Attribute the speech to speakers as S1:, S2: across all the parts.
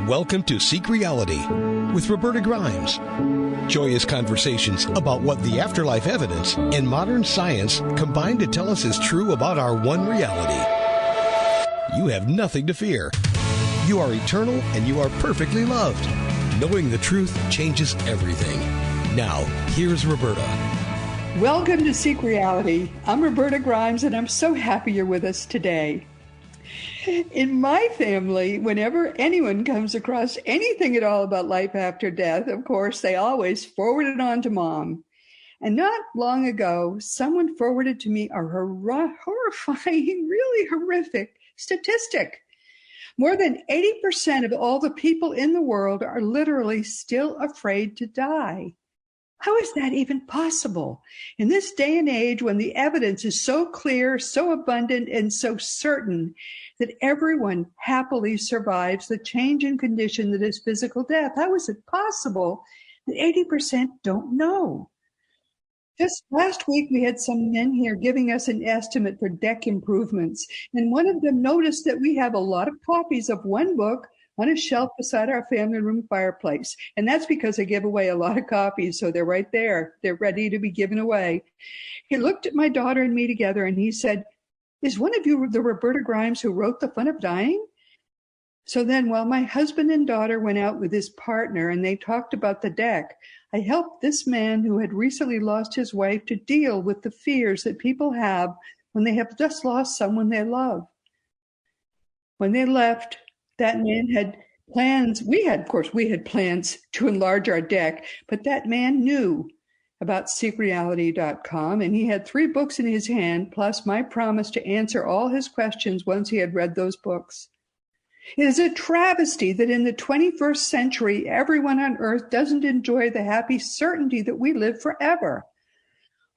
S1: Welcome to Seek Reality with Roberta Grimes. Joyous conversations about what the afterlife evidence and modern science combine to tell us is true about our one reality. You have nothing to fear. You are eternal and you are perfectly loved. Knowing the truth changes everything. Now, here's Roberta.
S2: Welcome to Seek Reality. I'm Roberta Grimes, and I'm so happy you're with us today. In my family, whenever anyone comes across anything at all about life after death, of course, they always forward it on to Mom. And not long ago, someone forwarded to me a horrifying, really horrific statistic. More than 80% of all the people in the world are literally still afraid to die. How is that even possible? In this day and age, when the evidence is so clear, so abundant, and so certain that everyone happily survives the change in condition that is physical death, how is it possible that 80% don't know? Just last week, we had some men here giving us an estimate for deck improvements, and one of them noticed that we have a lot of copies of one book on a shelf beside our family room fireplace. And that's because I give away a lot of copies, so they're right there. They're ready to be given away. He looked at my daughter and me together, and he said, "Is one of you the Roberta Grimes who wrote The Fun of Dying?" So then, while my husband and daughter went out with his partner and they talked about the deck, I helped this man who had recently lost his wife to deal with the fears that people have when they have just lost someone they love. When they left, that man had plans. We had plans to enlarge our deck, but that man knew about SeekReality.com, and he had 3 books in his hand, plus my promise to answer all his questions once he had read those books. It is a travesty that in the 21st century, everyone on earth doesn't enjoy the happy certainty that we live forever.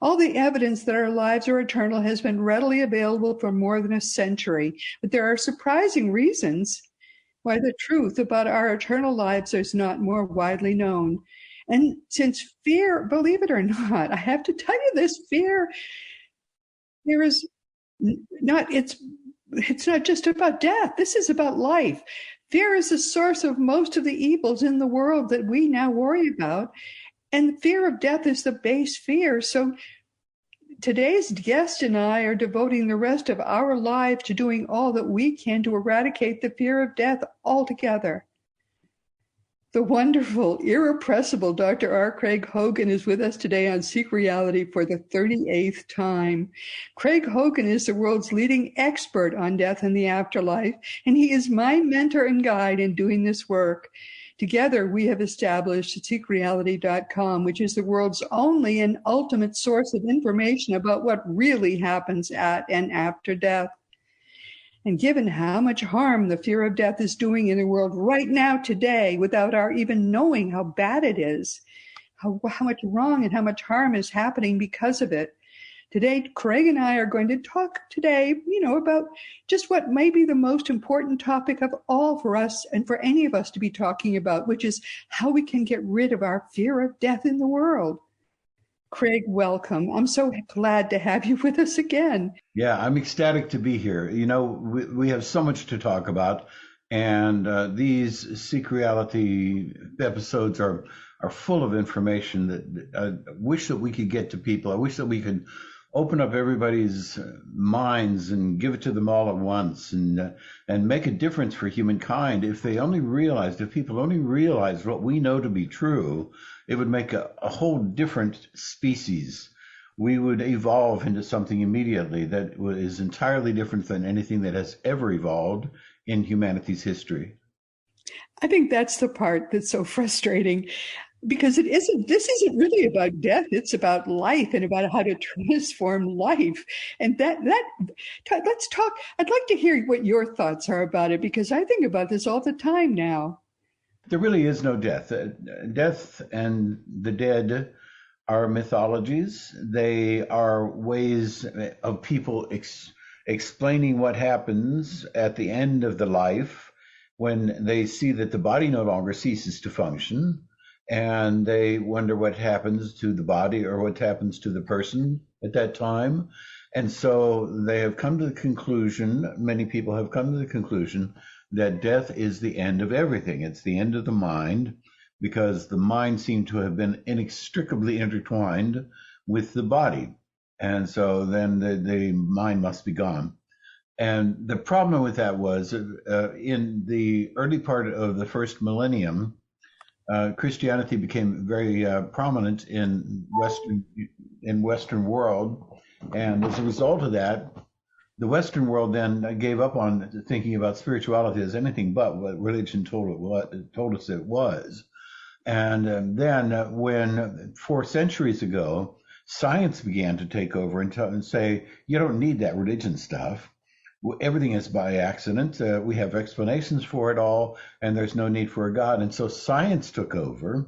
S2: All the evidence that our lives are eternal has been readily available for more than a century, but there are surprising reasons why the truth about our eternal lives is not more widely known. And since fear, believe it or not, I have to tell you this, fear, there is not, it's not just about death. This is about life. Fear is the source of most of the evils in the world that we now worry about. And fear of death is the base fear. So today's guest and I are devoting the rest of our lives to doing all that we can to eradicate the fear of death altogether. The wonderful, irrepressible Dr. R. Craig Hogan is with us today on Seek Reality for the 38th time. Craig Hogan is the world's leading expert on death and the afterlife, and he is my mentor and guide in doing this work. Together, we have established SeekReality.com, which is the world's only and ultimate source of information about what really happens at and after death. And given how much harm the fear of death is doing in the world right now today, without our even knowing how bad it is, how much wrong and how much harm is happening because of it, today, Craig and I are going to talk today, about just what may be the most important topic of all for us and for any of us to be talking about, which is how we can get rid of our fear of death in the world. Craig, welcome. I'm so glad to have you with us again.
S3: Yeah, I'm ecstatic to be here. We have so much to talk about, and these Seek Reality episodes are full of information that I wish that we could get to people. I wish that we could open up everybody's minds and give it to them all at once and make a difference for humankind. If people only realized what we know to be true, it would make a whole different species. We would evolve into something immediately that is entirely different than anything that has ever evolved in humanity's history.
S2: I think that's the part that's so frustrating. Because this isn't really about death. It's about life and about how to transform life. And let's talk. I'd like to hear what your thoughts are about it, because I think about this all the time now.
S3: There really is no death. Death and the dead are mythologies. They are ways of people explaining what happens at the end of the life when they see that the body no longer ceases to function. And they wonder what happens to the body or what happens to the person at that time. And so they have come to the conclusion, many people have come to the conclusion that death is the end of everything. It's the end of the mind, because the mind seemed to have been inextricably intertwined with the body. And so then the mind must be gone. And the problem with that was in the early part of the first millennium, Christianity became very prominent in Western world. And as a result of that, the Western world then gave up on thinking about spirituality as anything but what religion told us it was. And then when 4 centuries ago, science began to take over and say, you don't need that religion stuff. Everything is by accident. We have explanations for it all, and there's no need for a God. And so science took over,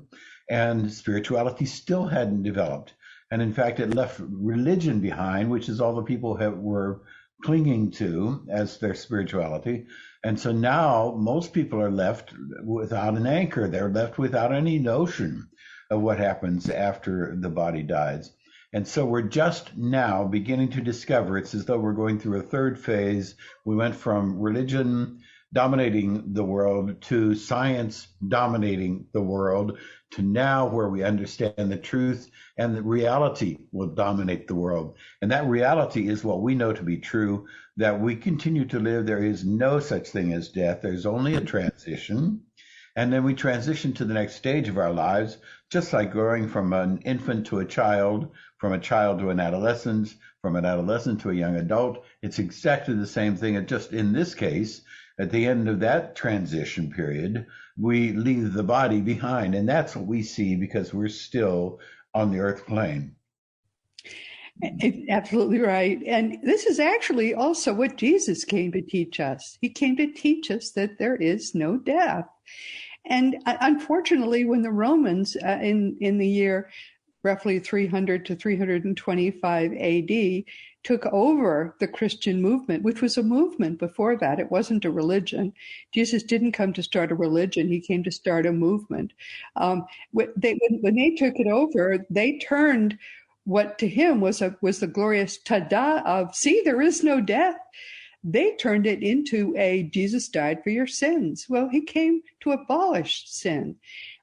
S3: and spirituality still hadn't developed. And in fact, it left religion behind, which is all the people were clinging to as their spirituality. And so now most people are left without an anchor. They're left without any notion of what happens after the body dies. And so we're just now beginning to discover, it's as though we're going through a third phase. We went from religion dominating the world to science dominating the world to now where we understand the truth and the reality will dominate the world. And that reality is what we know to be true, that we continue to live. There is no such thing as death. There's only a transition. And then we transition to the next stage of our lives, just like going from an infant to a child, from a child to an adolescent, from an adolescent to a young adult. It's exactly the same thing. It just, in this case, at the end of that transition period, we leave the body behind. And that's what we see because we're still on the earth plane.
S2: Absolutely right. And this is actually also what Jesus came to teach us. He came to teach us that there is no death. And unfortunately, when the Romans in the year roughly 300 to 325 AD took over the Christian movement, which was a movement before that. It wasn't a religion. Jesus didn't come to start a religion. He came to start a movement. When they took it over, they turned what to him was the glorious tada of, see, there is no death. They turned it into a Jesus died for your sins. Well, he came to abolish sin.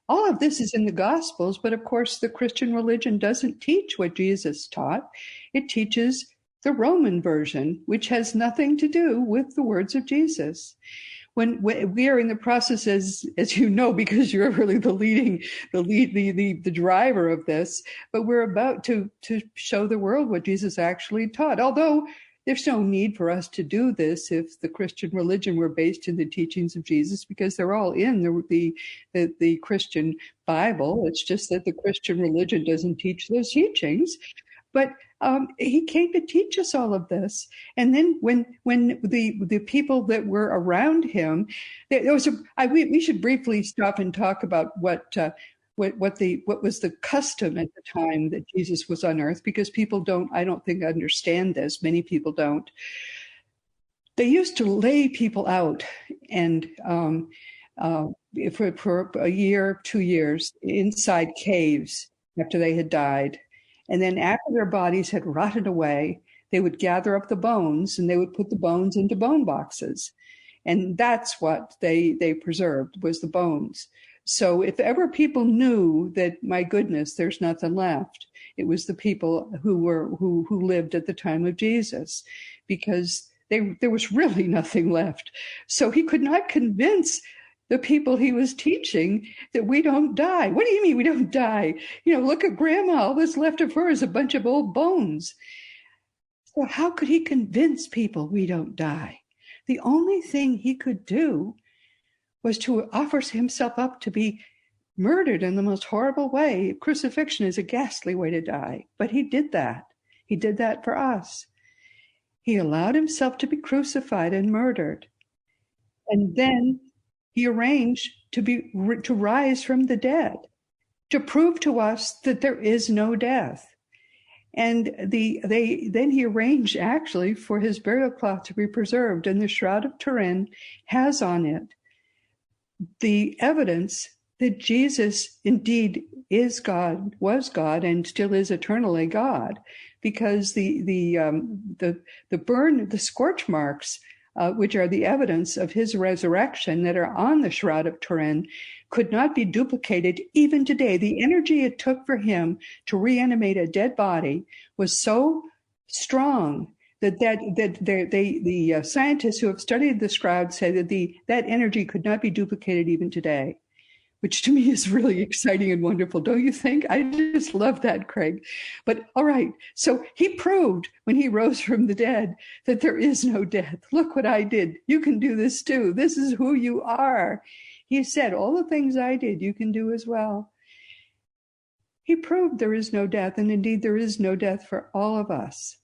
S2: All of this is in the Gospels, but of course the Christian religion doesn't teach what Jesus taught. It teaches the Roman version, which has nothing to do with the words of Jesus. When we are in the process, as you know, because you're really the driver of this, but we're about to show the world what Jesus actually taught. Although there's no need for us to do this if the Christian religion were based in the teachings of Jesus, because they're all in the Christian Bible. It's just that the Christian religion doesn't teach those teachings. But he came to teach us all of this. And then when the people that were around him, we should briefly stop and talk about what was the custom at the time that Jesus was on earth, because people I don't think understand this. Many people don't. They used to lay people out and for a year, 2 years inside caves after they had died. And then after their bodies had rotted away, they would gather up the bones and they would put the bones into bone boxes. And that's what they preserved, was the bones. So if ever people knew that, my goodness, there's nothing left, it was the people who lived at the time of Jesus, because there was really nothing left. So he could not convince the people he was teaching that we don't die. What do you mean we don't die? Look at Grandma. All that's left of her is a bunch of old bones. So how could he convince people we don't die? The only thing he could do was to offer himself up to be murdered in the most horrible way. Crucifixion is a ghastly way to die, but he did that. He did that for us. He allowed himself to be crucified and murdered. And then he arranged to rise from the dead, to prove to us that there is no death. And then he arranged actually for his burial cloth to be preserved, and the Shroud of Turin has on it the evidence that Jesus indeed is God, was God, and still is eternally God. because the burn, the scorch marks, which are the evidence of his resurrection that are on the Shroud of Turin, could not be duplicated even today. The energy it took for him to reanimate a dead body was so strong that the scientists who have studied the shroud say that that energy could not be duplicated even today, which to me is really exciting and wonderful. Don't you think? I just love that, Craig. But all right, so he proved when he rose from the dead that there is no death. Look what I did. You can do this too. This is who you are. He said, all the things I did, you can do as well. He proved there is no death, and indeed there is no death for all of us.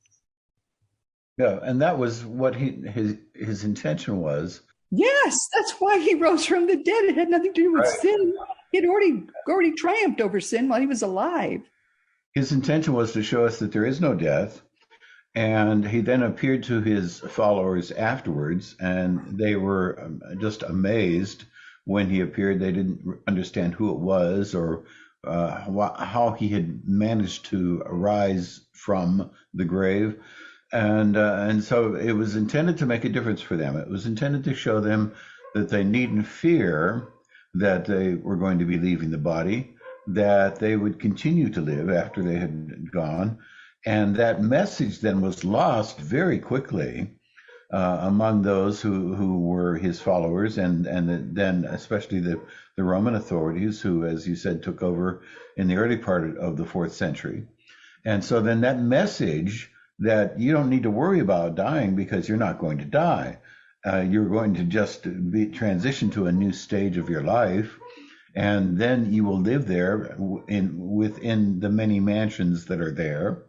S3: Yeah, and that was what his intention was.
S2: Yes, that's why he rose from the dead. It had nothing to do with sin. He had already triumphed over sin while he was alive.
S3: His intention was to show us that there is no death. And he then appeared to his followers afterwards, and they were just amazed when he appeared. They didn't understand who it was or how he had managed to arise from the grave. And so it was intended to make a difference for them. It was intended to show them that they needn't fear that they were going to be leaving the body, that they would continue to live after they had gone. And that message then was lost very quickly among those who were his followers, and then especially the Roman authorities, who, as you said, took over in the early part of the 4th century. And so then that message that you don't need to worry about dying because you're not going to die. You're going to just transition to a new stage of your life, and then you will live there within the many mansions that are there.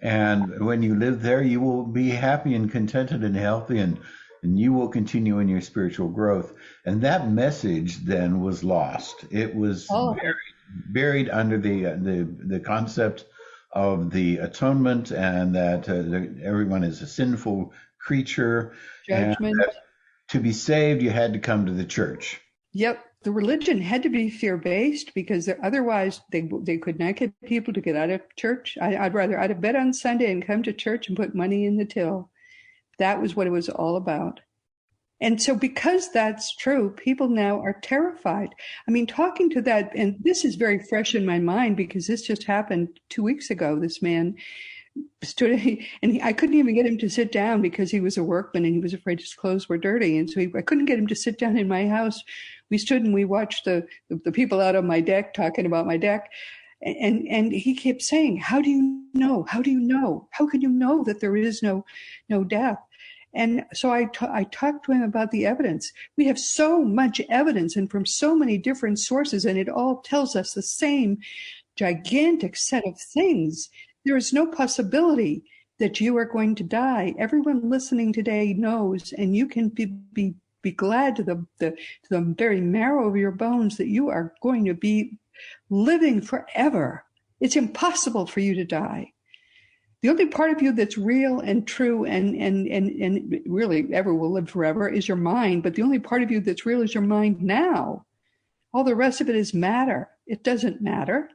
S3: And when you live there, you will be happy and contented and healthy, and you will continue in your spiritual growth. And that message then was lost. It was buried under the concept of the atonement, and that everyone is a sinful creature.
S2: Judgment.
S3: And that to be saved, you had to come to the church.
S2: Yep. The religion had to be fear-based because otherwise they could not get people to get out of church. I'd rather out of bed on Sunday and come to church and put money in the till. That was what it was all about. And so because that's true, people now are terrified. I mean, talking to that, and this is very fresh in my mind because this just happened 2 weeks ago. This man stood, and I couldn't even get him to sit down because he was a workman and he was afraid his clothes were dirty. And so I couldn't get him to sit down in my house. We stood and we watched the people out on my deck talking about my deck. And he kept saying, how do you know? How do you know? How can you know that there is no death? And so I talked to him about the evidence. We have so much evidence and from so many different sources, and it all tells us the same gigantic set of things. There is no possibility that you are going to die. Everyone listening today knows, and you can be glad to the very marrow of your bones that you are going to be living forever. It's impossible for you to die. The only part of you that's real and true and really ever will live forever is your mind. But the only part of you that's real is your mind now. All the rest of it is matter. It doesn't matter.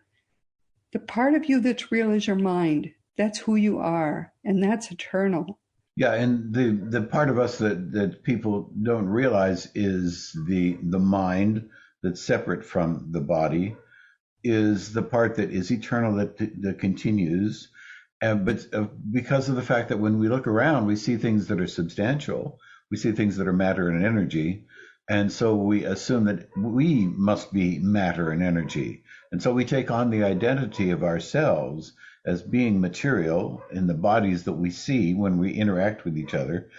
S2: The part of you that's real is your mind. That's who you are, and that's eternal.
S3: Yeah, and the part of us that people don't realize is the mind that's separate from the body, is the part that is eternal, that continues. But because of the fact that when we look around, we see things that are substantial, we see things that are matter and energy, and so we assume that we must be matter and energy. And so we take on the identity of ourselves as being material in the bodies that we see when we interact with each other.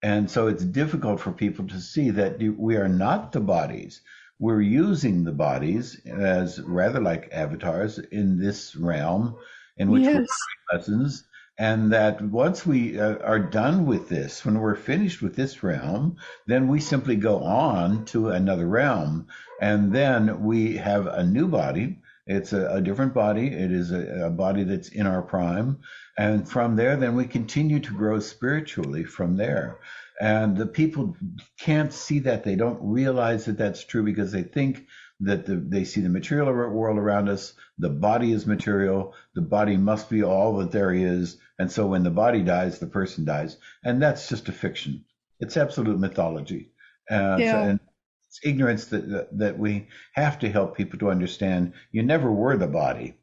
S3: And so it's difficult for people to see that we are not the bodies. We're using the bodies as rather like avatars in this realm in which we're learning lessons. And that once we are done with this, when we're finished with this realm, then we simply go on to another realm. And then we have a new body. It's a different body. It is a body that's in our prime. And from there, then we continue to grow spiritually from there. And the people can't see that. They don't realize that that's true because they think that they see the material world around us. The body is material. The body must be all that there is. And so when the body dies, the person dies. And that's just a fiction. It's absolute mythology. And it's ignorance that we have to help people to understand. You never were the body.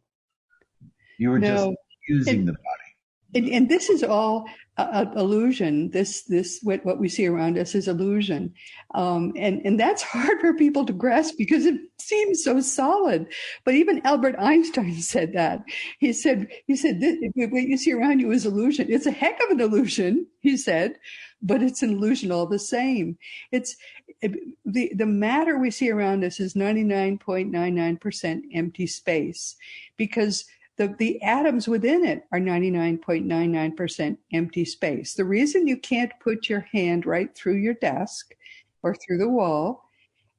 S3: You were just using the body.
S2: And this is all illusion. This what we see around us is illusion, and that's hard for people to grasp because it seems so solid. But even Albert Einstein said that. He said what you see around you is illusion. It's a heck of an illusion, he said, but it's an illusion all the same. The matter we see around us is 99.99% empty space, because the atoms within it are 99.99% empty space. The reason you can't put your hand right through your desk or through the wall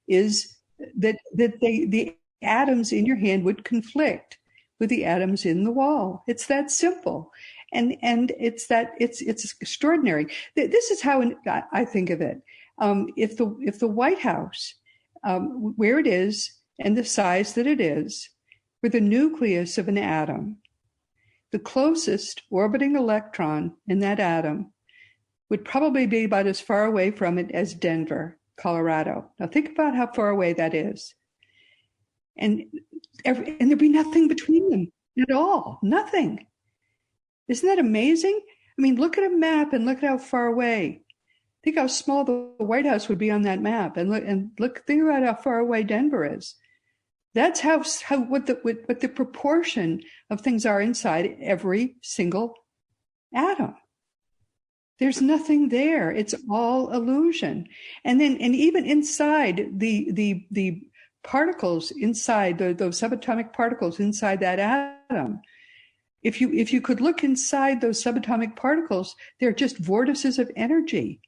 S2: is that the atoms in your hand would conflict with the atoms in the wall. It's that simple. And it's extraordinary. This is how I think of it. If the White House, where it is and the size that it is, were the nucleus of an atom, the closest orbiting electron in that atom would probably be about as far away from it as Denver, Colorado. Now think about how far away that is. And there'd be nothing between them at all, nothing. Isn't that amazing? I mean, look at a map and look at how far away. Think how small the White House would be on that map, and think about how far away Denver is. That's what the proportion of things are inside every single atom. There's nothing there. It's all illusion. And even inside the particles inside those subatomic particles inside that atom, if you could look inside those subatomic particles, they're just vortices of energy.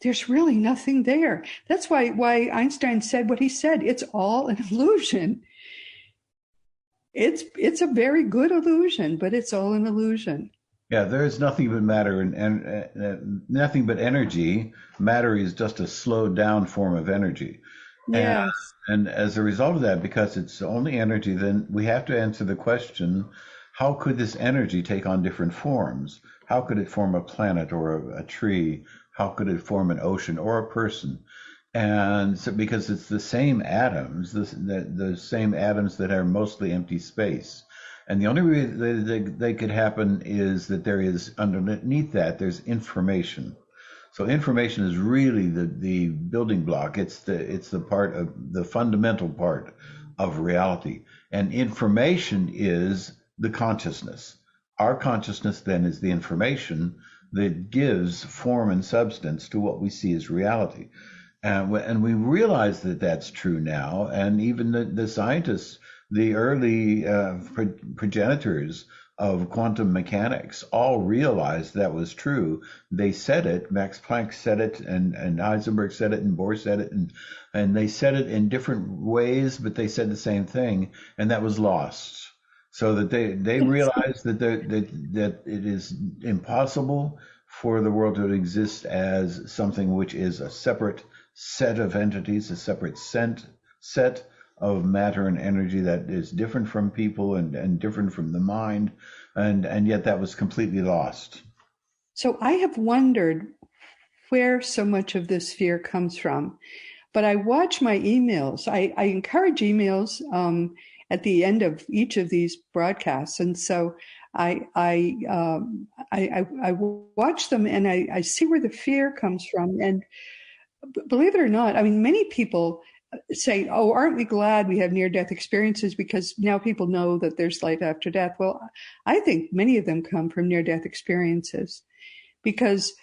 S2: There's really nothing there. That's why Einstein said what he said. It's all an illusion. It's a very good illusion, but it's all an illusion.
S3: Yeah, there is nothing but matter and nothing but energy. Matter is just a slowed down form of energy.
S2: Yes.
S3: And as a result of that, because it's only energy, then we have to answer the question, how could this energy take on different forms? How could it form a planet or a tree? How could it form an ocean or a person? And so, because it's the same atoms, the same atoms that are mostly empty space. And the only way they could happen is that there is, underneath that, there's information. So information is really the building block. It's the part of the fundamental part of reality. And information is the consciousness. Our consciousness then is the information that gives form and substance to what we see as reality. And we realize that that's true now. And even the scientists, the early progenitors of quantum mechanics, all realized that was true. They said it. Max Planck said it, and Heisenberg said it, and Bohr said it, and they said it in different ways, but they said the same thing, and that was lost. So that they realized that it is impossible for the world to exist as something which is a separate set of entities, a separate set of matter and energy that is different from people and different from the mind, and yet that was completely lost.
S2: So I have wondered where so much of this fear comes from, but I watch my emails. I encourage emails at the end of each of these broadcasts, and so I watch them and I see where the fear comes from. And believe it or not, I mean, many people say, "Oh, aren't we glad we have near-death experiences because now people know that there's life after death?" Well, I think many of them come from near-death experiences because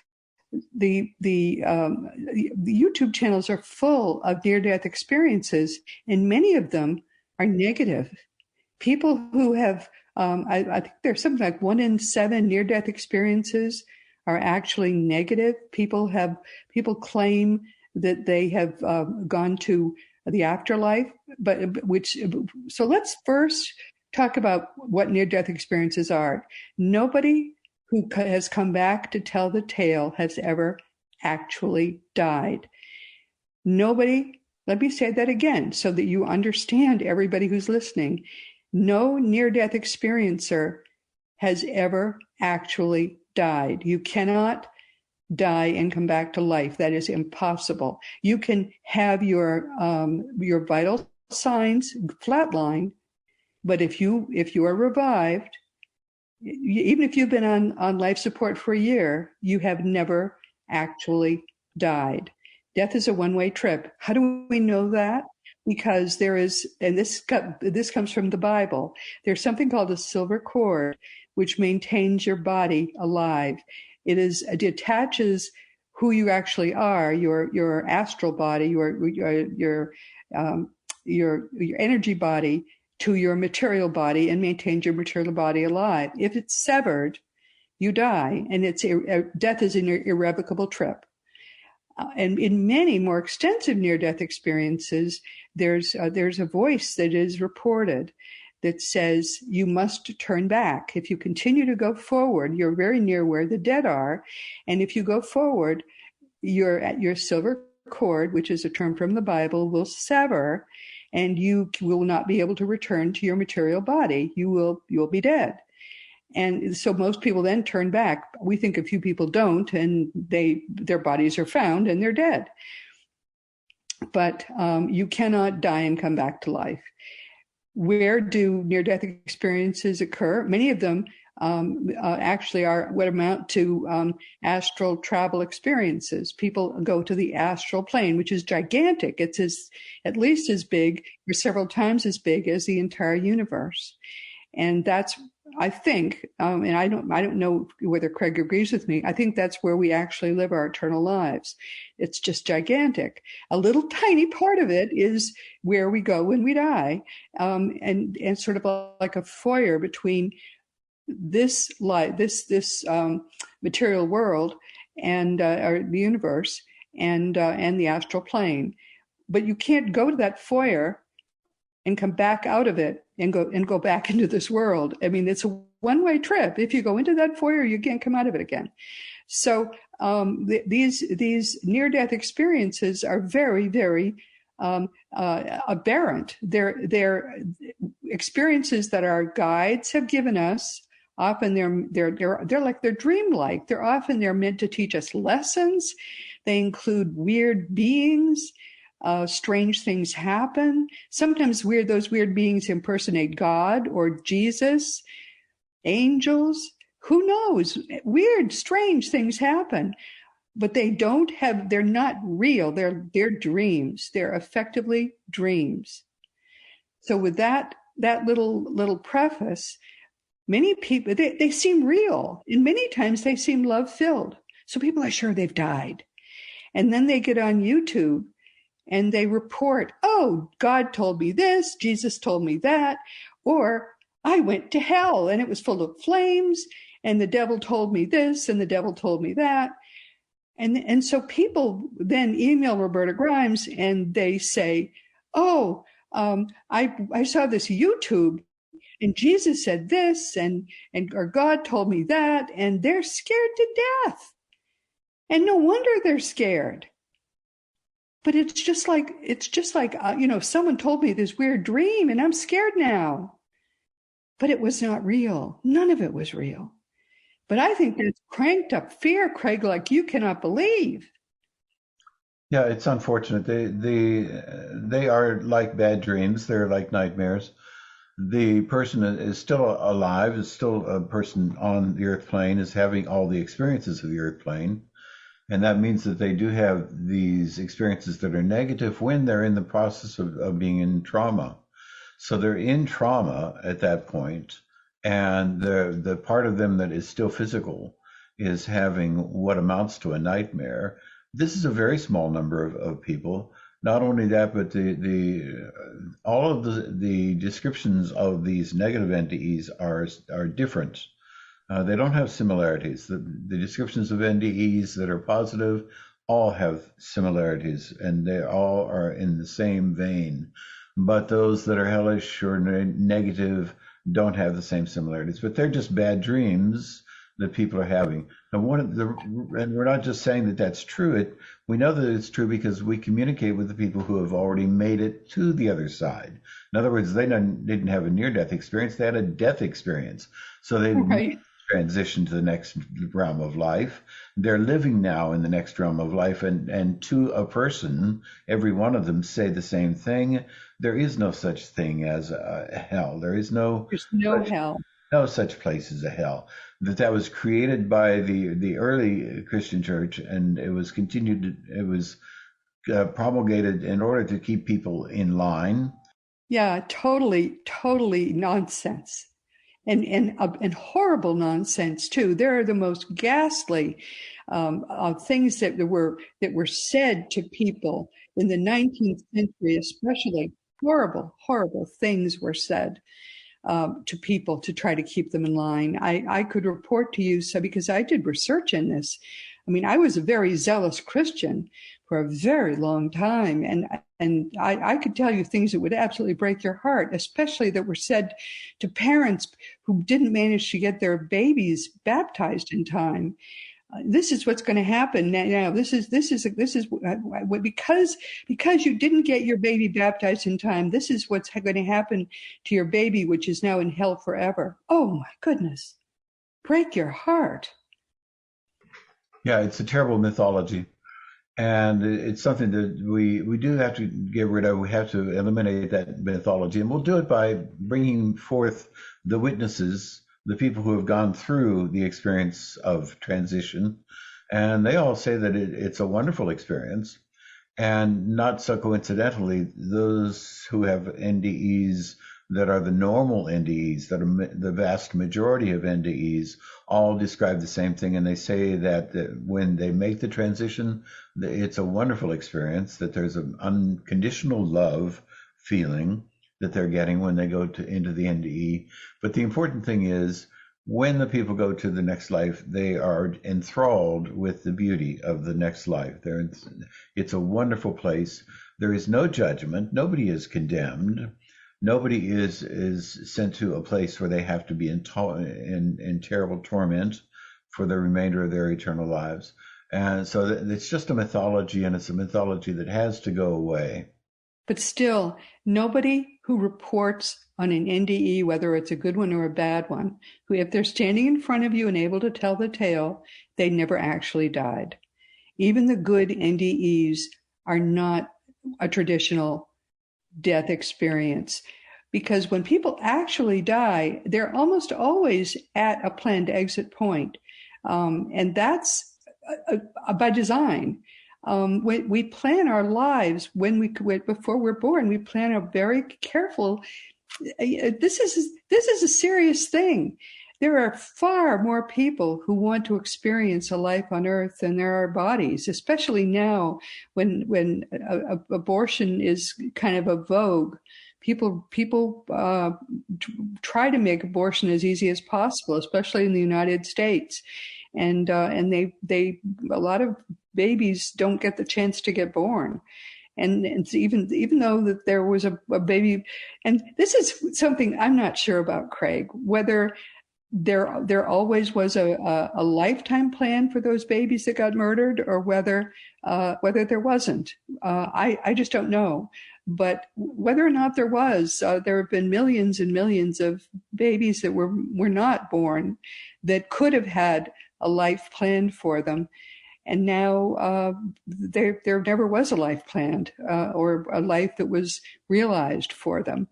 S2: the YouTube channels are full of near-death experiences, and many of them are negative. People who have, I think there's something like 1 in 7 near-death experiences are actually negative. People claim that they have gone to the afterlife, so let's first talk about what near-death experiences are. Nobody who has come back to tell the tale has ever actually died. Nobody Let me say that again so that you understand, everybody who's listening. No near-death experiencer has ever actually died. You cannot die and come back to life. That is impossible. You can have your vital signs flatline, but if you are revived, even if you've been on life support for a year, you have never actually died. Death is a one-way trip. How do we know that? Because there is, and this comes from the Bible, there's something called a silver cord, which maintains your body alive. It attaches who you actually are, your astral body, your energy body, to your material body, and maintains your material body alive. If it's severed, you die, and death is an irrevocable trip. And in many more extensive near-death experiences, there's a voice that is reported that says you must turn back. If you continue to go forward, you're very near where the dead are, and if you go forward, your silver cord, which is a term from the Bible, will sever, and you will not be able to return to your material body. You'll be dead. And so most people then turn back. We think a few people don't, and their bodies are found and they're dead. But you cannot die and come back to life. Where do near-death experiences occur? Many of them actually are what amount to astral travel experiences. People go to the astral plane, which is gigantic. It's at least as big, or several times as big, as the entire universe. And that's, I think, and I don't know whether Craig agrees with me, I think that's where we actually live our eternal lives. It's just gigantic. A little tiny part of it is where we go when we die, and sort of like a foyer between this life, this material world, and or the universe, and the astral plane. But you can't go to that foyer and come back out of it and go back into this world. I mean, it's a one-way trip. If you go into that foyer, you can't come out of it again. So these near-death experiences are very, very aberrant. They're experiences that our guides have given us. Often they're dreamlike. They're meant to teach us lessons. They include weird beings. Strange things happen. Sometimes those weird beings impersonate God or Jesus, angels. Who knows? Weird, strange things happen, but they're not real. They're dreams. They're effectively dreams. So with that little preface, many people, they seem real, and many times they seem love-filled. So people are sure they've died. And then they get on YouTube and they report, oh, God told me this, Jesus told me that, or I went to hell and it was full of flames, and the devil told me this and the devil told me that. And so people then email Roberta Grimes and they say, oh, I saw this YouTube and Jesus said this or God told me that, and they're scared to death. And no wonder they're scared. But it's just like someone told me this weird dream and I'm scared now. But it was not real. None of it was real. But I think that's cranked up fear, Craig, like you cannot believe.
S3: Yeah, it's unfortunate. They are like bad dreams. They're like nightmares. The person is still alive, is still a person on the earth plane, is having all the experiences of the earth plane. And that means that they do have these experiences that are negative when they're in the process of being in trauma. So they're in trauma at that point, and the part of them that is still physical is having what amounts to a nightmare. This is a very small number of people. Not only that, but all of the descriptions of these negative entities are different. They don't have similarities. The descriptions of NDEs that are positive all have similarities, and they all are in the same vein. But those that are hellish or negative don't have the same similarities. But they're just bad dreams that people are having. And and we're not just saying that that's true. We know that it's true because we communicate with the people who have already made it to the other side. In other words, they didn't have a near-death experience; they had a death experience. So they
S2: Right.
S3: transitioned to the next realm of life. They're living now in the next realm of life, and to a person, every one of them say the same thing. There is no such thing as a hell. There is
S2: There's no
S3: such
S2: hell.
S3: no such place as a hell. That was created by the early Christian church, and it was continued. It was promulgated in order to keep people in line.
S2: Yeah, totally, totally nonsense. And horrible nonsense too. There are the most ghastly things that were said to people in the 19th century, especially. Horrible, horrible things were said to people to try to keep them in line. I could report to you, so because I did research in this. I mean, I was a very zealous Christian for a very long time, and I could tell you things that would absolutely break your heart, especially that were said to parents who didn't manage to get their babies baptized in time. This is what's going to happen now. Because you didn't get your baby baptized in time. This is what's going to happen to your baby, which is now in hell forever. Oh my goodness, break your heart.
S3: Yeah, it's a terrible mythology. And it's something that we do have to get rid of. We have to eliminate that mythology. And we'll do it by bringing forth the witnesses, the people who have gone through the experience of transition. And they all say that it's a wonderful experience. And not so coincidentally, those who have NDEs that are the normal NDEs, that are the vast majority of NDEs, all describe the same thing. And they say that when they make the transition, it's a wonderful experience, that there's an unconditional love feeling that they're getting when they go into the NDE. But the important thing is, when the people go to the next life, they are enthralled with the beauty of the next life. It's a wonderful place. There is no judgment. Nobody is condemned. Nobody is sent to a place where they have to be in terrible torment for the remainder of their eternal lives. And so it's just a mythology, and it's a mythology that has to go away.
S2: But still, nobody who reports on an NDE, whether it's a good one or a bad one, who, if they're standing in front of you and able to tell the tale, they never actually died. Even the good NDEs are not a traditional death experience, because when people actually die, they're almost always at a planned exit point. And that's by design. We plan our lives before we're born. We plan a very careful. This is a serious thing. There are far more people who want to experience a life on Earth than there are bodies, especially now when abortion is kind of a vogue. People try to make abortion as easy as possible, especially in the United States, and they a lot of babies don't get the chance to get born. And it's even though that there was a baby, and this is something I'm not sure about, Craig, whether there always was a lifetime plan for those babies that got murdered, or whether there wasn't. I just don't know. But whether or not there was, there have been millions and millions of babies that were not born that could have had a life planned for them. And now there never was a life planned or a life that was realized for them.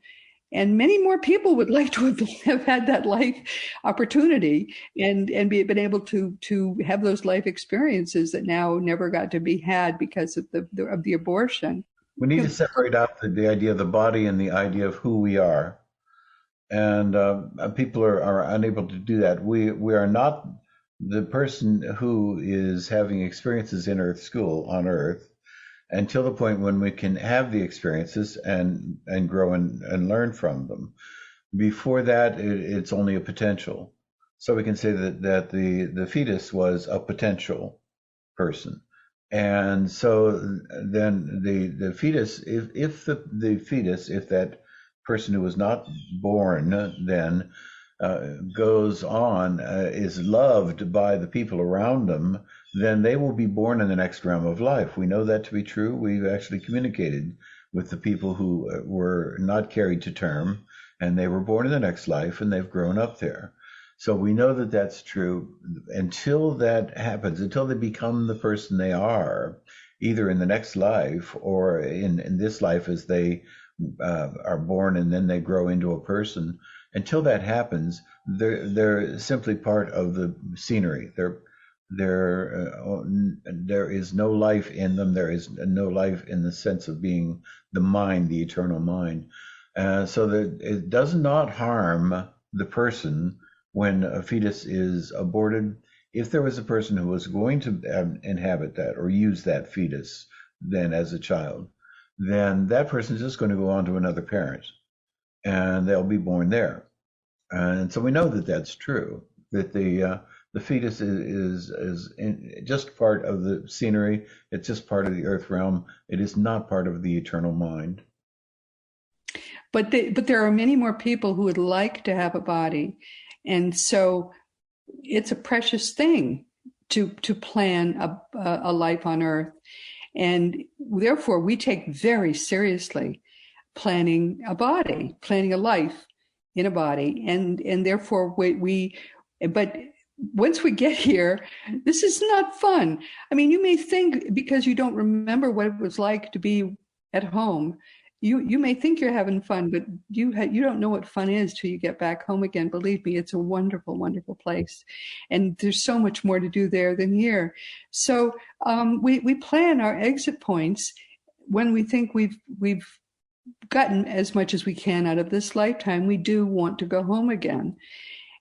S2: And many more people would like to have had that life opportunity and been able to have those life experiences that now never got to be had because of the abortion.
S3: We need to separate out the idea of the body and the idea of who we are. And people are unable to do that. We are not the person who is having experiences in Earth School on Earth until the point when we can have the experiences and grow and learn from them. Before that, it's only a potential. So we can say that the fetus was a potential person. And so then the fetus, if that person who was not born then goes on, is loved by the people around them, then they will be born in the next realm of life. We know that to be true. We've actually communicated with the people who were not carried to term, and they were born in the next life, and they've grown up there. So we know that that's true. Until that happens, until they become the person they are, either in the next life or in this life as they are born and then they grow into a person, until that happens, they're simply part of the scenery. There is no life in them. There is no life in the sense of being the mind, the eternal mind. So that it does not harm the person when a fetus is aborted. If there was a person who was going to inhabit that or use that fetus then as a child, then that person is just going to go on to another parent and they'll be born there. And so we know that that's true, that the fetus is just part of the scenery. It's just part of the earth realm. It is not part of the eternal mind.
S2: But there are many more people who would like to have a body. And so it's a precious thing to plan a life on earth. And therefore, we take very seriously planning a body, planning a life in a body. And therefore, but once we get here, this is not fun. I mean, you may think because you don't remember what it was like to be at home, you may think you're having fun, but you don't know what fun is till you get back home again. Believe me, it's a wonderful, wonderful place, and there's so much more to do there than here. So we plan our exit points when we think we've gotten as much as we can out of this lifetime. We do want to go home again,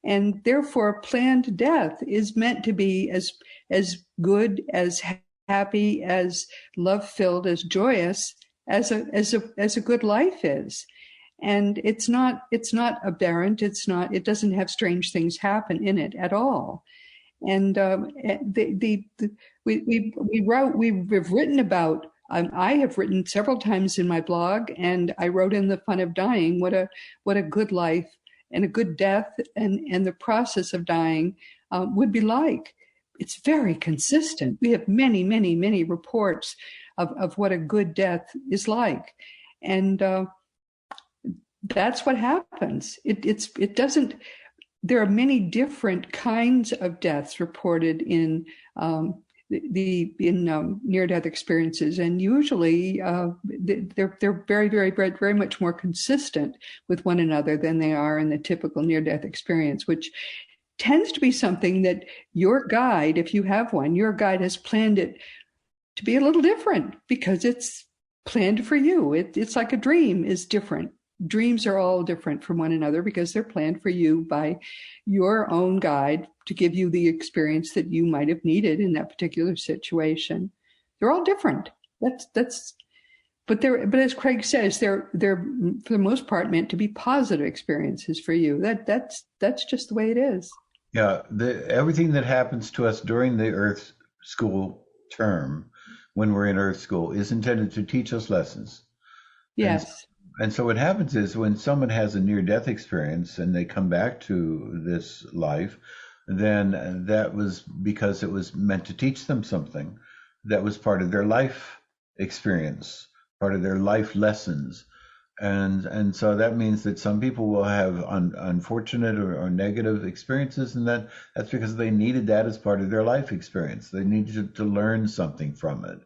S2: and therefore, planned death is meant to be as good, as happy, as love-filled, as joyous as a good life is. And it's not aberrant. It doesn't have strange things happen in it at all. And we've written about, I have written several times in my blog, and I wrote in The Fun of Dying what a good life and a good death and the process of dying would be like. It's very consistent. We have many, many, many reports of what a good death is like. And that's what happens. It doesn't, there are many different kinds of deaths reported in near-death experiences, and usually they're very, very, very, very much more consistent with one another than they are in the typical near-death experience, which tends to be something that your guide, if you have one, your guide has planned it to be a little different because it's planned for you. It's like a dream is different. Dreams are all different from one another because they're planned for you by your own guide to give you the experience that you might have needed in that particular situation. They're all different. But as Craig says, they're for the most part meant to be positive experiences for you. That's just the way it is.
S3: Yeah, everything that happens to us during the Earth School term, when we're in Earth School, is intended to teach us lessons.
S2: Yes.
S3: And so what happens is when someone has a near-death experience and they come back to this life, then that was because it was meant to teach them something that was part of their life experience, part of their life lessons. And so that means that some people will have unfortunate or negative experiences, and that's because they needed that as part of their life experience. They needed to learn something from it.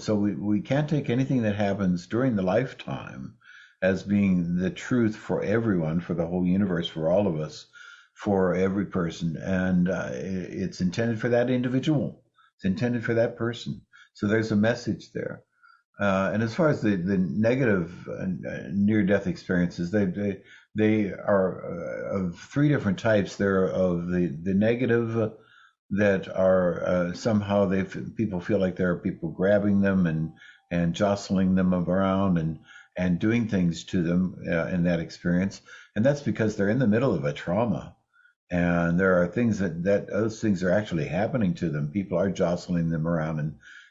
S3: So we can't take anything that happens during the lifetime as being the truth for everyone, for the whole universe, for all of us, for every person. And it's intended for that individual. It's intended for that person. So there's a message there. And as far as the negative near-death experiences, they are of three different types. They're of the negative that are somehow people feel like there are people grabbing them and jostling them around and doing things to them in that experience. And that's because they're in the middle of a trauma. And there are things that those things are actually happening to them. People are jostling them around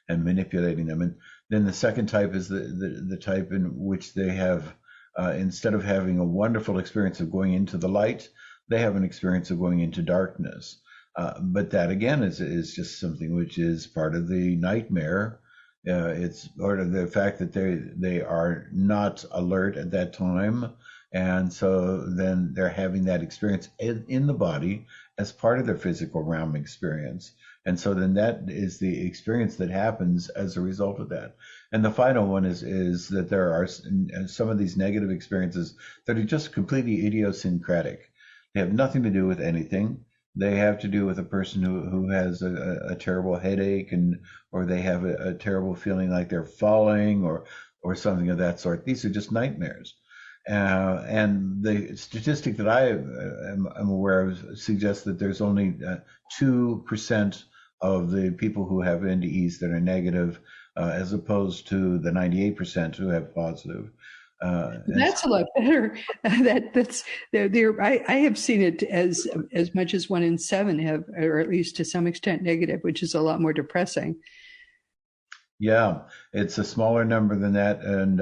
S3: and manipulating them. And then the second type is the type in which they have, instead of having a wonderful experience of going into the light, they have an experience of going into darkness. But that again is just something which is part of the nightmare. It's part of the fact that they are not alert at that time, and so then they're having that experience in the body as part of their physical realm experience. And so then that is the experience that happens as a result of that. And the final one is that there are some of these negative experiences that are just completely idiosyncratic. They have nothing to do with anything. They have to do with a person who has a terrible headache, or they have a terrible feeling like they're falling, or something of that sort. These are just nightmares. And the statistic that I am aware of suggests that there's only 2% of the people who have NDEs that are negative, as opposed to the 98% who have positive.
S2: That's a lot better. That's there. I have seen it as much as 1 in 7 have, or at least to some extent, negative, which is a lot more depressing.
S3: Yeah, it's a smaller number than that, and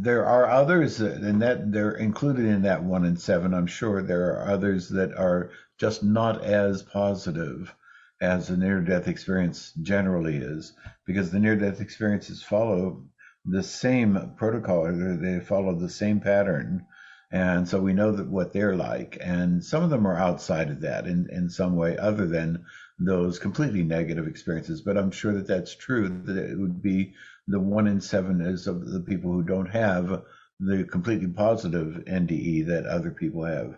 S3: there are others, and that they're included in that 1 in 7. I'm sure there are others that are just not as positive as a near-death experience generally is, because the near-death experiences follow the same protocol, or they follow the same pattern, and so we know that what they're like. And some of them are outside of that in some way other than those completely negative experiences. But I'm sure that that's true, that it would be the 1 in 7 is of the people who don't have the completely positive NDE that other people have.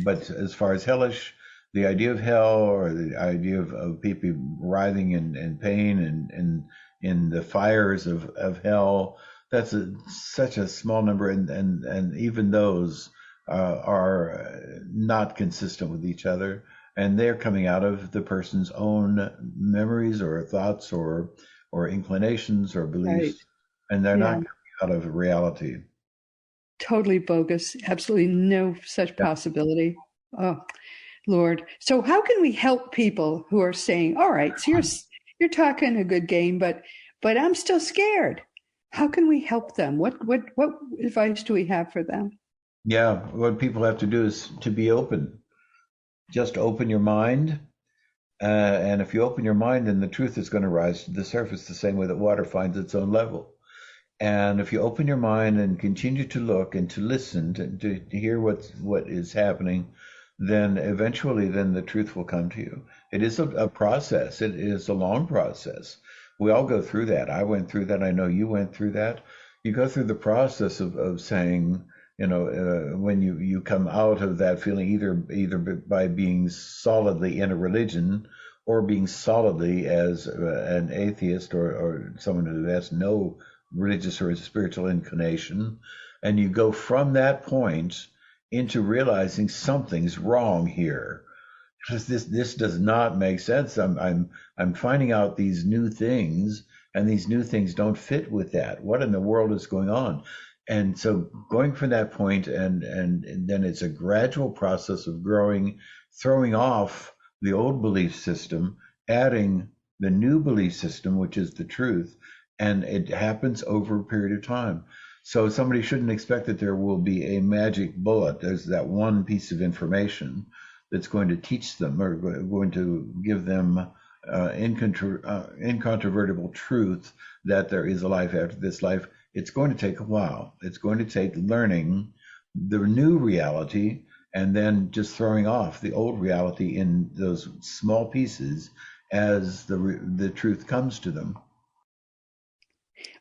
S3: But as far as hellish, the idea of hell, or the idea of people writhing in pain and in the fires of hell, that's such a small number, and even those are not consistent with each other, and they're coming out of the person's own memories or thoughts or inclinations or beliefs, right. And they're not coming out of reality.
S2: Totally bogus. Absolutely no such possibility. Oh, Lord. So how can we help people who are saying, all right, so you're talking a good game, but I'm still scared. How can we help them? What advice do we have for them?
S3: Yeah, what people have to do is to be open. Just open your mind. And if you open your mind, then the truth is going to rise to the surface the same way that water finds its own level. And if you open your mind and continue to look and to listen to hear what is happening, then eventually then the truth will come to you. It is a process. It is a long process. We all go through that. I went through that. I know you went through that. You go through the process of saying, when you come out of that feeling, either by being solidly in a religion or being solidly as an atheist or someone who has no religious or spiritual inclination, and you go from that point into realizing something's wrong here. This does not make sense. I'm finding out these new things, and these new things don't fit with that. What in the world is going on? And so going from that point, and then it's a gradual process of growing, throwing off the old belief system, adding the new belief system, which is the truth, and it happens over a period of time. So somebody shouldn't expect that there will be a magic bullet. There's that one piece of information that's going to teach them or going to give them incontrovertible truth that there is a life after this life. It's going to take a while. It's going to take learning the new reality and then just throwing off the old reality in those small pieces as the truth comes to them.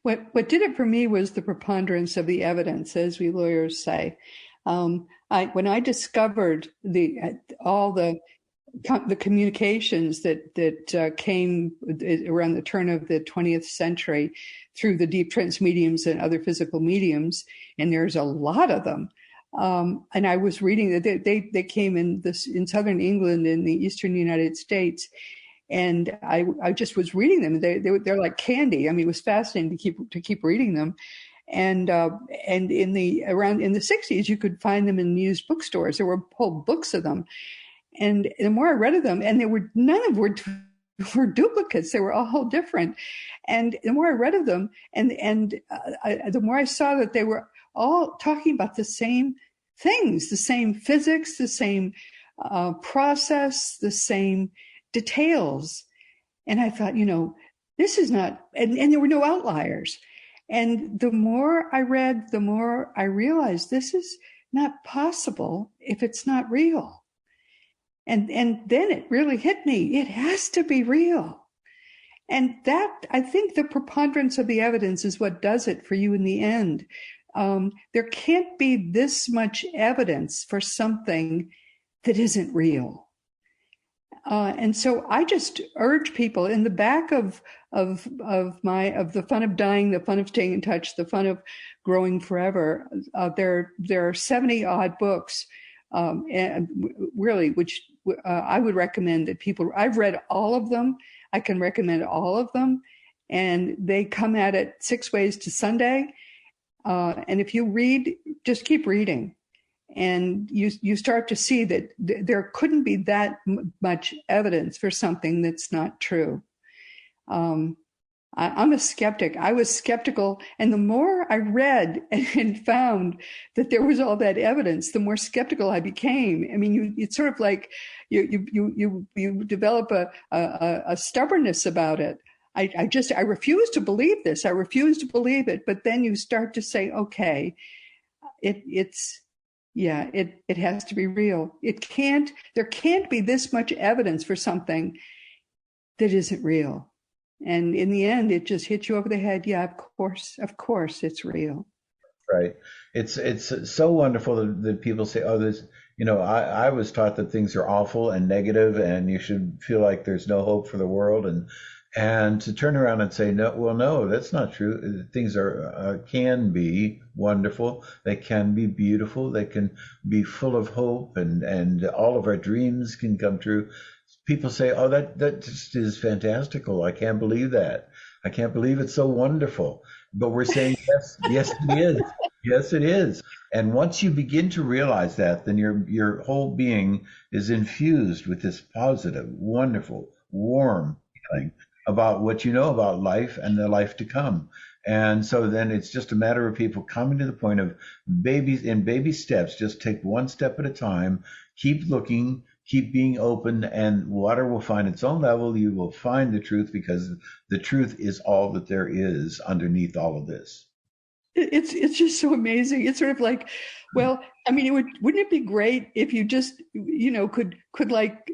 S2: What did it for me was the preponderance of the evidence, as we lawyers say. When I discovered all the communications that came around the turn of the 20th century through the deep trance mediums and other physical mediums, and there's a lot of them. And I was reading that they came in southern England in the eastern United States. And I just was reading them. They're like candy. I mean, it was fascinating to keep reading them. And in the 60s, you could find them in used bookstores. There were whole books of them. And the more I read of them, and none of them were duplicates. They were all different. And the more I read of them, and the more I saw that they were all talking about the same things, the same physics, the same process, the same details. And I thought, this is not, and there were no outliers. And the more I read, the more I realized this is not possible if it's not real. And then it really hit me. It has to be real. And that, I think the preponderance of the evidence is what does it for you in the end. There can't be this much evidence for something that isn't real. And so I just urge people in the back of the fun of dying, the fun of staying in touch, the fun of growing forever. There are 70 odd books, and really, which I would recommend that people. I've read all of them. I can recommend all of them, and they come at it 6 ways to Sunday. And if you read, just keep reading. And you start to see that there couldn't be that much evidence for something that's not true. I'm a skeptic. I was skeptical, and the more I read and found that there was all that evidence, the more skeptical I became. I mean, it's sort of like you develop a stubbornness about it. I refuse to believe this. I refuse to believe it. But then you start to say, okay, it has to be real. There can't be this much evidence for something that isn't real. And in the end, it just hits you over the head. Yeah, of course it's real.
S3: Right. It's so wonderful that people say, oh, this, I was taught that things are awful and negative and you should feel like there's no hope for the world. And to turn around and say, no, well, no, that's not true. Things can be wonderful. They can be beautiful. They can be full of hope, and all of our dreams can come true. People say, oh, that just is fantastical. I can't believe that. I can't believe it's so wonderful. But we're saying, yes, it is. Yes, it is. And once you begin to realize that, then your whole being is infused with this positive, wonderful, warm feeling about what you know about life and the life to come. And so then it's just a matter of people coming to the point of baby steps. Just take one step at a time, keep looking, keep being open, and water will find its own level. You will find the truth, because the truth is all that there is underneath all of this.
S2: It's just so amazing. It's sort of like, well, I mean, wouldn't it be great if you just, could like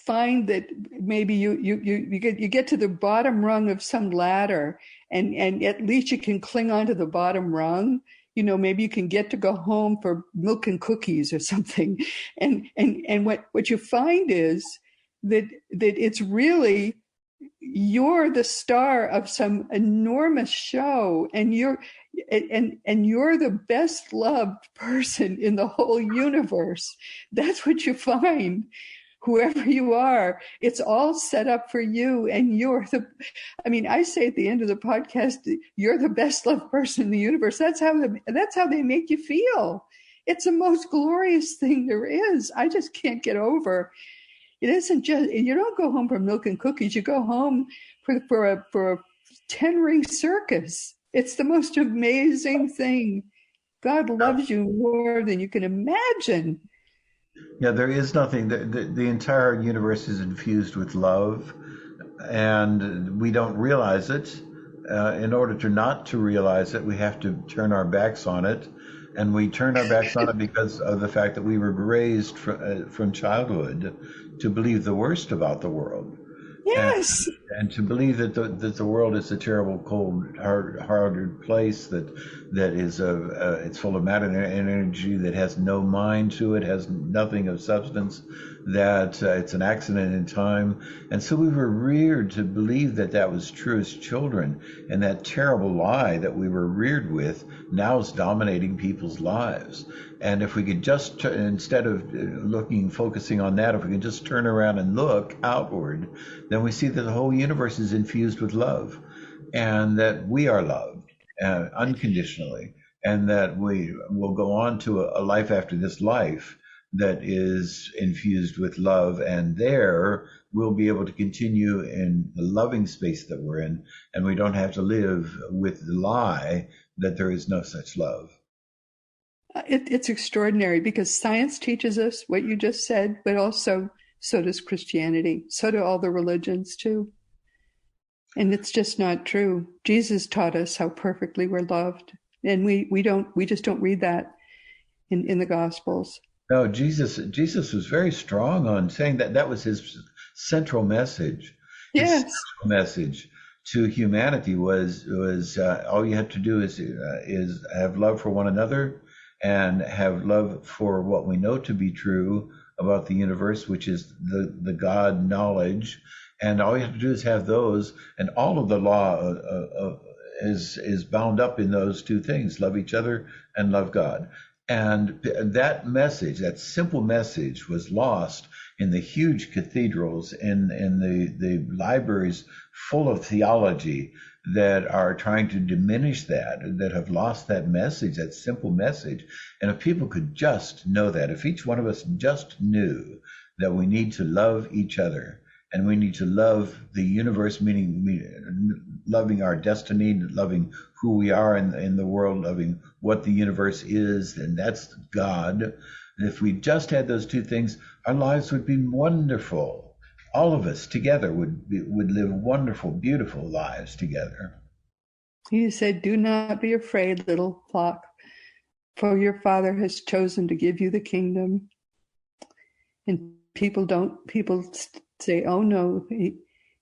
S2: find that maybe you get to the bottom rung of some ladder, and at least you can cling on to the bottom rung. Maybe you can get to go home for milk and cookies or something. And what you find is that it's really, you're the star of some enormous show, and you're the best loved person in the whole universe. That's what you find. Whoever you are, it's all set up for you. And I say at the end of the podcast, you're the best loved person in the universe. That's how they make you feel. It's the most glorious thing there is. I just can't get over. It isn't just, you don't go home for milk and cookies. You go home for a 10-ring circus. It's the most amazing thing. God loves you more than you can imagine.
S3: Yeah, there is nothing. The entire universe is infused with love, and we don't realize it. In order to not to realize it, we have to turn our backs on it, and we turn our backs on it because of the fact that we were raised from childhood to believe the worst about the world.
S2: Yes.
S3: And to believe that the world is a terrible, cold, hard place that is it's full of matter and energy, that has no mind to it, has nothing of substance, that it's an accident in time. And so we were reared to believe that was true as children, and that terrible lie that we were reared with now is dominating people's lives. And if we could just, instead of focusing on that, if we could just turn around and look outward, then we see that the whole universe is infused with love, and that we are loved unconditionally, and that we will go on to a life after this life that is infused with love, and there we'll be able to continue in the loving space that we're in, and we don't have to live with the lie that there is no such love.
S2: It's extraordinary because science teaches us what you just said, but also so does Christianity. So do all the religions too. And it's just not true. Jesus taught us how perfectly we're loved. And we just don't read that in the Gospels.
S3: No, Jesus was very strong on saying that that was his central message. His
S2: Yes.
S3: central message to humanity was all you have to do is have love for one another and have love for what we know to be true about the universe, which is the God knowledge. And all you have to do is have those, and all of the law is bound up in those two things: love each other and love God. And that message, that simple message, was lost in the huge cathedrals, in the libraries full of theology that are trying to diminish that have lost that message, that simple message. And if people could just know that, if each one of us just knew that we need to love each other, and we need to love the universe, meaning loving our destiny, loving who we are in the world, loving what the universe is, and that's God. And if we just had those two things, our lives would be wonderful. All of us together would live wonderful, beautiful lives together.
S2: He said, "Do not be afraid, little flock, for your Father has chosen to give you the kingdom." And people say, "Oh no,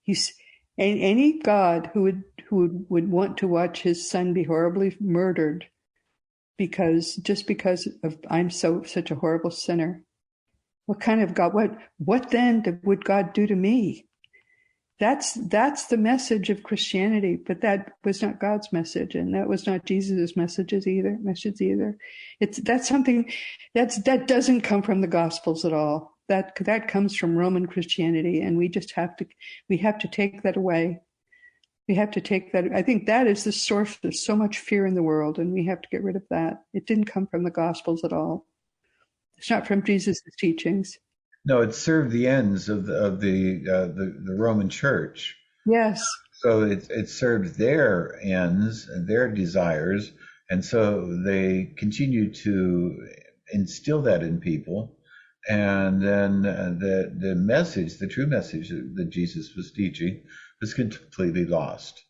S2: he's." And any God who would want to watch his son be horribly murdered because of I'm such a horrible sinner. What kind of God? What then would God do to me? That's the message of Christianity, but that was not God's message, and that was not Jesus' message either. That's something that doesn't come from the Gospels at all. That comes from Roman Christianity, and we have to take that away. We have to take that. I think that is the source of so much fear in the world, and we have to get rid of that. It didn't come from the Gospels at all. It's not from Jesus' teachings.
S3: No, it served the ends of the Roman Church.
S2: Yes.
S3: So it served their ends and their desires, and so they continued to instill that in people. And then the message, the true message that Jesus was teaching, was completely lost.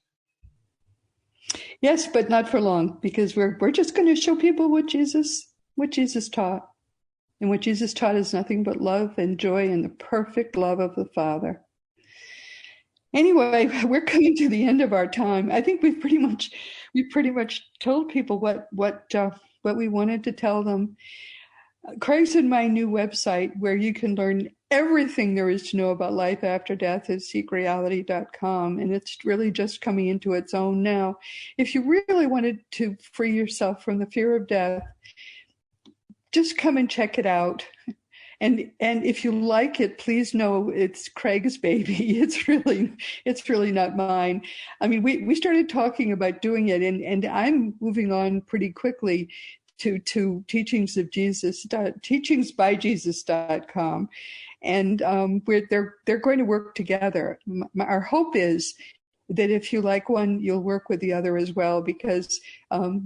S2: Yes, but not for long, because we're just going to show people what Jesus taught. And what Jesus taught is nothing but love and joy and the perfect love of the Father. Anyway, we're coming to the end of our time. I think we've pretty much told people what we wanted to tell them. Craig's in my new website where you can learn everything there is to know about life after death is seekreality.com, and it's really just coming into its own now. If you really wanted to free yourself from the fear of death, just come and check it out. And if you like it, please know it's Craig's baby. It's really not mine. I mean, we started talking about doing it, and I'm moving on pretty quickly to teachingsbyjesus.com. And they're going to work together. Our hope is that if you like one, you'll work with the other as well, because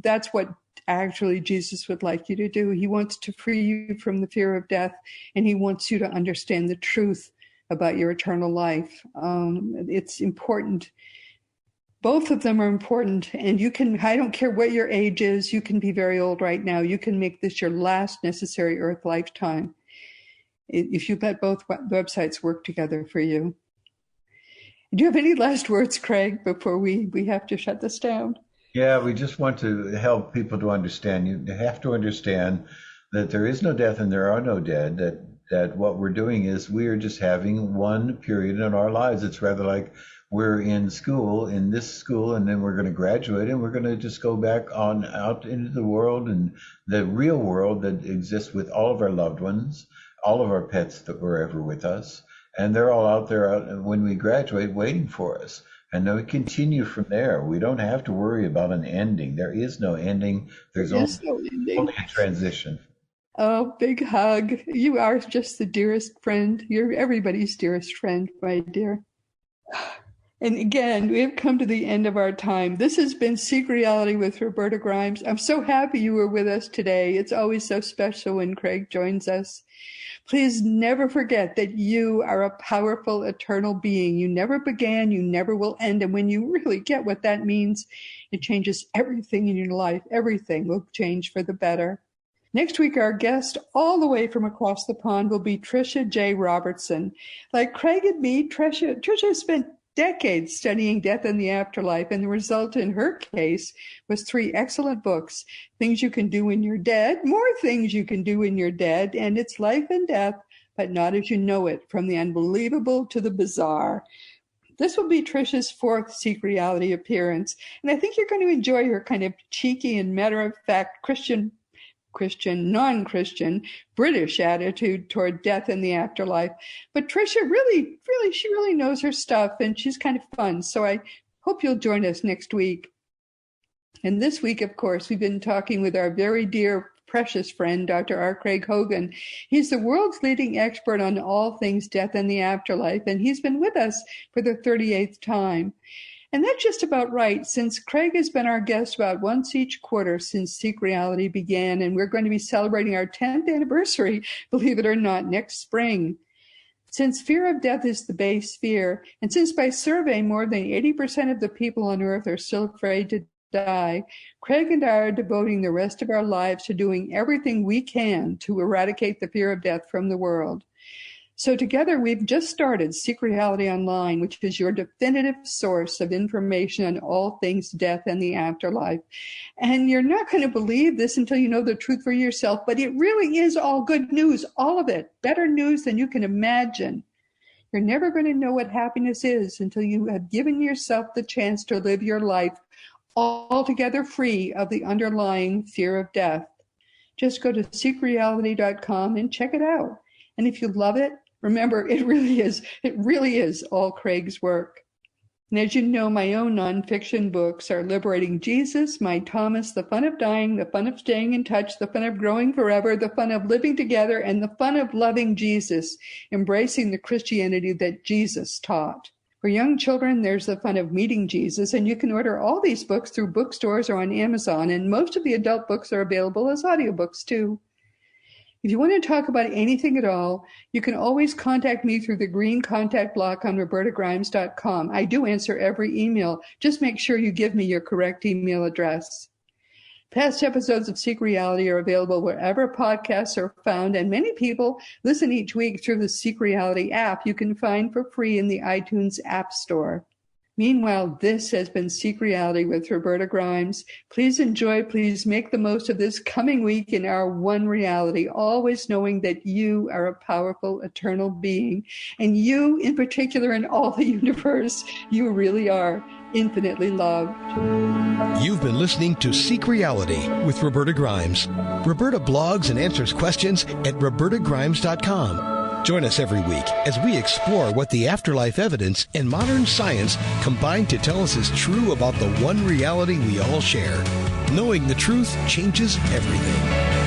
S2: that's what actually Jesus would like you to do. He wants to free you from the fear of death, and he wants you to understand the truth about your eternal life. It's important. Both of them are important, and I don't care what your age is, you can be very old right now. You can make this your last necessary earth lifetime if you let both websites work together for you. Do you have any last words, Craig, before we have to shut this down?
S3: Yeah, we just want to help people to understand. You have to understand that there is no death and there are no dead, that what we're doing is we are just having one period in our lives. It's rather like we're in this school, and then we're going to graduate, and we're going to just go back on out into the world, and the real world that exists with all of our loved ones, all of our pets that were ever with us. And they're all out there when we graduate waiting for us. And then we continue from there. We don't have to worry about an ending. There is no ending. There's only a transition.
S2: Oh, big hug. You are just the dearest friend. You're everybody's dearest friend, my dear. And again, we have come to the end of our time. This has been Seek Reality with Roberta Grimes. I'm so happy you were with us today. It's always so special when Craig joins us. Please never forget that you are a powerful, eternal being. You never began, you never will end. And when you really get what that means, it changes everything in your life. Everything will change for the better. Next week, our guest all the way from across the pond will be Tricia J. Robertson. Like Craig and me, Tricia spent decades studying death and the afterlife, and the result in her case was 3 excellent books: Things You Can Do When You're Dead, More Things You Can Do When You're Dead, and It's Life and Death, But Not As You Know It, From the Unbelievable to the Bizarre. This will be Tricia's 4th Seek Reality appearance, and I think you're going to enjoy her kind of cheeky and matter-of-fact non-Christian, British attitude toward death and the afterlife. But Tricia she really knows her stuff, and she's kind of fun. So I hope you'll join us next week. And this week, of course, we've been talking with our very dear, precious friend, Dr. R. Craig Hogan. He's the world's leading expert on all things death and the afterlife, and he's been with us for the 38th time. And that's just about right, since Craig has been our guest about once each quarter since Seek Reality began, and we're going to be celebrating our 10th anniversary, believe it or not, next spring. Since fear of death is the base fear, and since by survey more than 80% of the people on Earth are still afraid to die, Craig and I are devoting the rest of our lives to doing everything we can to eradicate the fear of death from the world. So together, we've just started Seek Reality Online, which is your definitive source of information on all things death and the afterlife. And you're not going to believe this until you know the truth for yourself, but it really is all good news, all of it, better news than you can imagine. You're never going to know what happiness is until you have given yourself the chance to live your life altogether free of the underlying fear of death. Just go to seekreality.com and check it out. And if you love it, remember, it really is all Craig's work. And as you know, my own nonfiction books are Liberating Jesus, My Thomas, The Fun of Dying, The Fun of Staying in Touch, The Fun of Growing Forever, The Fun of Living Together, and The Fun of Loving Jesus, Embracing the Christianity that Jesus taught. For young children, there's The Fun of Meeting Jesus, and you can order all these books through bookstores or on Amazon, and most of the adult books are available as audiobooks too. If you want to talk about anything at all, you can always contact me through the green contact block on robertagrimes.com. I do answer every email. Just make sure you give me your correct email address. Past episodes of Seek Reality are available wherever podcasts are found, and many people listen each week through the Seek Reality app you can find for free in the iTunes App Store. Meanwhile, this has been Seek Reality with Roberta Grimes. Please enjoy, please make the most of this coming week in our one reality, always knowing that you are a powerful, eternal being. And you, in particular, in all the universe, you really are infinitely loved.
S1: You've been listening to Seek Reality with Roberta Grimes. Roberta blogs and answers questions at robertagrimes.com. Join us every week as we explore what the afterlife evidence and modern science combine to tell us is true about the one reality we all share. Knowing the truth changes everything.